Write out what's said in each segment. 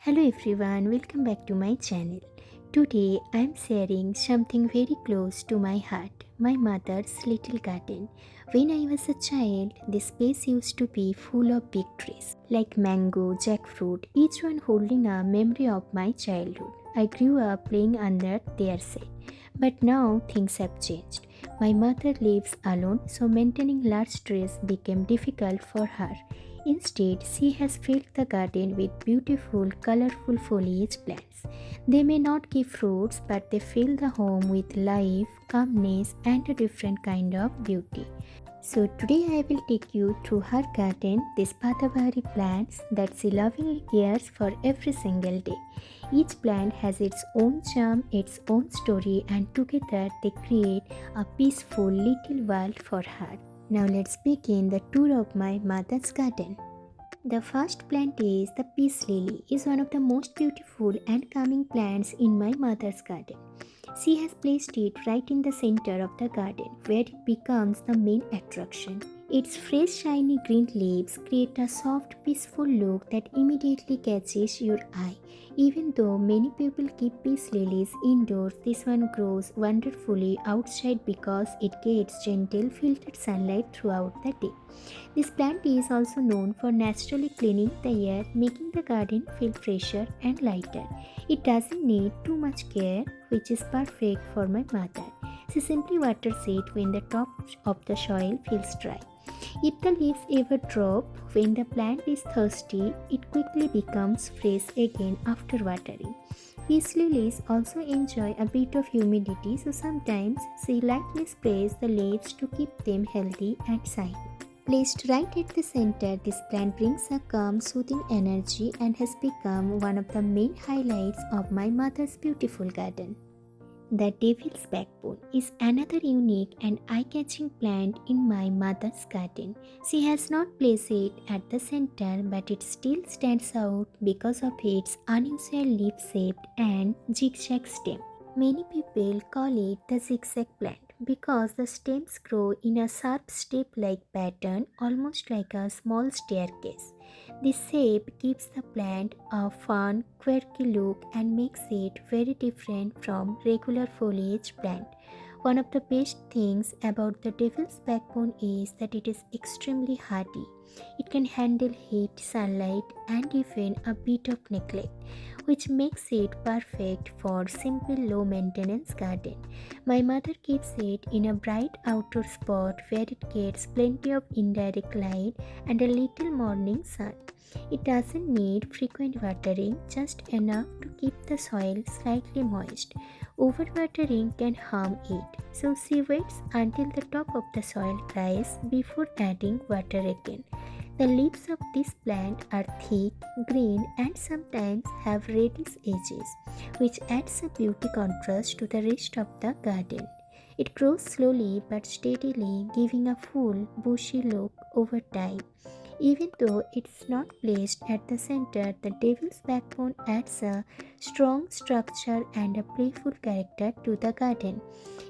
Hello everyone, welcome back to my channel. Today I am sharing something very close to my heart, my mother's little garden. When I was a child, this space used to be full of big trees like mango, jackfruit, each one holding a memory of my childhood. I grew up playing under their shade. But now things have changed. My mother lives alone, so maintaining large trees became difficult for her. Instead, she has filled the garden with beautiful, colorful foliage plants. They may not give fruits, but they fill the home with life, calmness, and a different kind of beauty. So today I will take you through her garden, these Pathabari plants that she lovingly cares for every single day. Each plant has its own charm, its own story, and together they create a peaceful little world for her. Now let's begin the tour of my mother's garden. The first plant is the peace lily. Is one of the most beautiful and calming plants in my mother's garden. She has placed it right in the center of the garden where it becomes the main attraction. Its fresh shiny green leaves create a soft peaceful look that immediately catches your eye. Even though many people keep peace lilies indoors, this one grows wonderfully outside because it gets gentle filtered sunlight throughout the day. This plant is also known for naturally cleaning the air, making the garden feel fresher and lighter. It doesn't need too much care, which is perfect for my mother. She simply waters it when the top of the soil feels dry. If the leaves ever drop when the plant is thirsty, it quickly becomes fresh again after watering. Peace lilies also enjoy a bit of humidity, so sometimes she lightly sprays the leaves to keep them healthy and shiny. Placed right at the center, this plant brings a calm, soothing energy and has become one of the main highlights of my mother's beautiful garden. The devil's backbone is another unique and eye-catching plant in my mother's garden. She has not placed it at the center, but it still stands out because of its unusual leaf-shaped and zigzag stem. Many people call it the zigzag plant because the stems grow in a sharp step-like pattern, almost like a small staircase. This shape gives the plant a fun, quirky look and makes it very different from regular foliage plant. One of the best things about the devil's backbone is that it is extremely hardy. It can handle heat, sunlight, and even a bit of neglect, which makes it perfect for simple low maintenance garden. My mother keeps it in a bright outdoor spot where it gets plenty of indirect light and a little morning sun. It doesn't need frequent watering, just enough to keep the soil slightly moist. Overwatering can harm it, so she waits until the top of the soil dries before adding water again. The leaves of this plant are thick, green, and sometimes have reddish edges, which adds a beauty contrast to the rest of the garden. It grows slowly but steadily, giving a full, bushy look over time. Even though it's not placed at the center, the devil's backbone adds a strong structure and a playful character to the garden.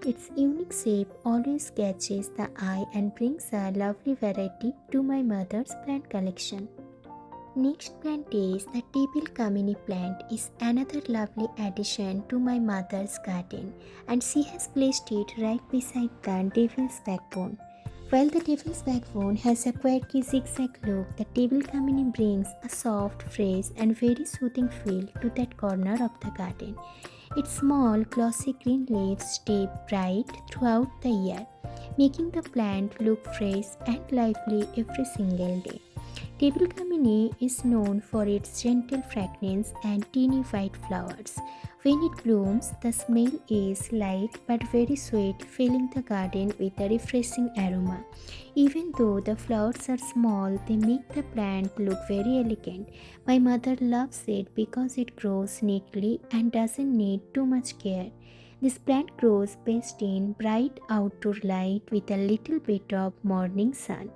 Its unique shape always catches the eye and brings a lovely variety to my mother's plant collection. Next plant is the table Kamini plant is another lovely addition to my mother's garden, and she has placed it right beside the devil's backbone. While the devil's backbone has a quirky zigzag look, the table Kamini brings a soft, fresh, and very soothing feel to that corner of the garden. Its small, glossy green leaves stay bright throughout the year, making the plant look fresh and lively every single day. Table Kamini is known for its gentle fragrance and teeny white flowers. When it blooms, the smell is light but very sweet, filling the garden with a refreshing aroma. Even though the flowers are small, they make the plant look very elegant. My mother loves it because it grows neatly and doesn't need too much care. This plant grows best in bright outdoor light with a little bit of morning sun.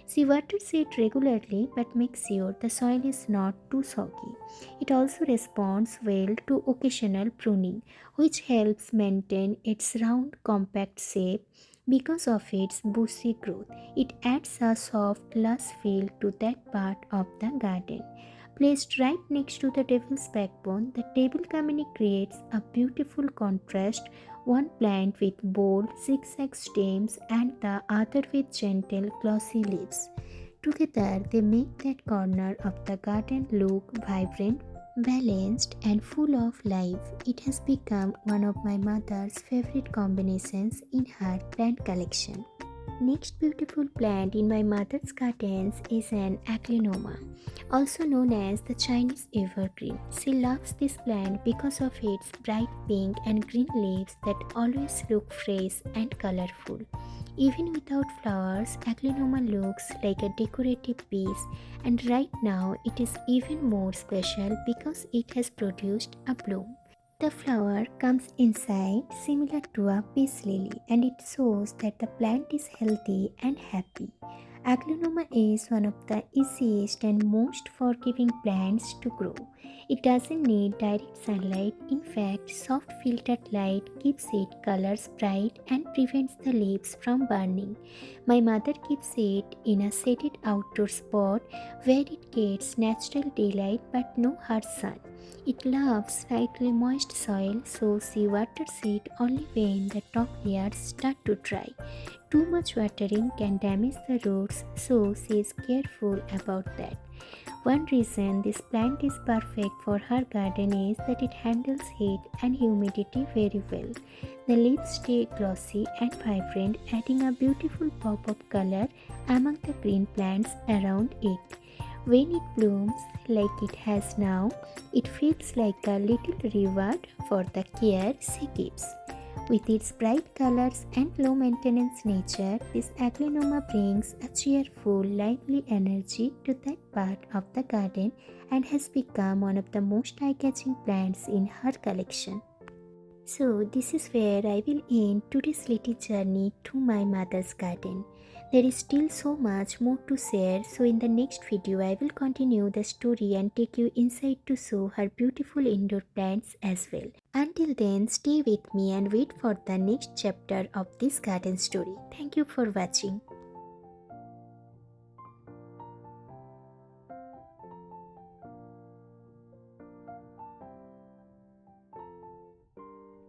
She waters it regularly but makes sure the soil is not too soggy. It also responds well to occasional pruning, which helps maintain its round, compact shape. Because of its bushy growth, it adds a soft, lush feel to that part of the garden. Placed right next to the devil's backbone, the table kamini creates a beautiful contrast, one plant with bold, zigzag stems and the other with gentle, glossy leaves. Together, they make that corner of the garden look vibrant, balanced, and full of life. It has become one of my mother's favorite combinations in her plant collection. Next beautiful plant in my mother's gardens is an Aglaonema, also known as the Chinese evergreen. She loves this plant because of its bright pink and green leaves that always look fresh and colorful. Even without flowers, Aglaonema looks like a decorative piece, and right now it is even more special because it has produced a bloom. The flower comes inside similar to a peace lily, and it shows that the plant is healthy and happy. Aglaonema is one of the easiest and most forgiving plants to grow. It doesn't need direct sunlight. In fact, soft filtered light keeps its colors bright and prevents the leaves from burning. My mother keeps it in a shaded outdoor spot where it gets natural daylight but no harsh sun. It loves slightly moist soil, so she waters it only when the top layers start to dry. Too much watering can damage the roots, so she is careful about that. One reason this plant is perfect for her garden is that it handles heat and humidity very well. The leaves stay glossy and vibrant, adding a beautiful pop of color among the green plants around it. When it blooms like it has now, it feels like a little reward for the care she gives. With its bright colors and low maintenance nature, this Aglaonema brings a cheerful, lively energy to that part of the garden and has become one of the most eye-catching plants in her collection. So, this is where I will end today's little journey to my mother's garden. There is still so much more to share, so in the next video, I will continue the story and take you inside to show her beautiful indoor plants as well. Until then, stay with me and wait for the next chapter of this garden story. Thank you for watching.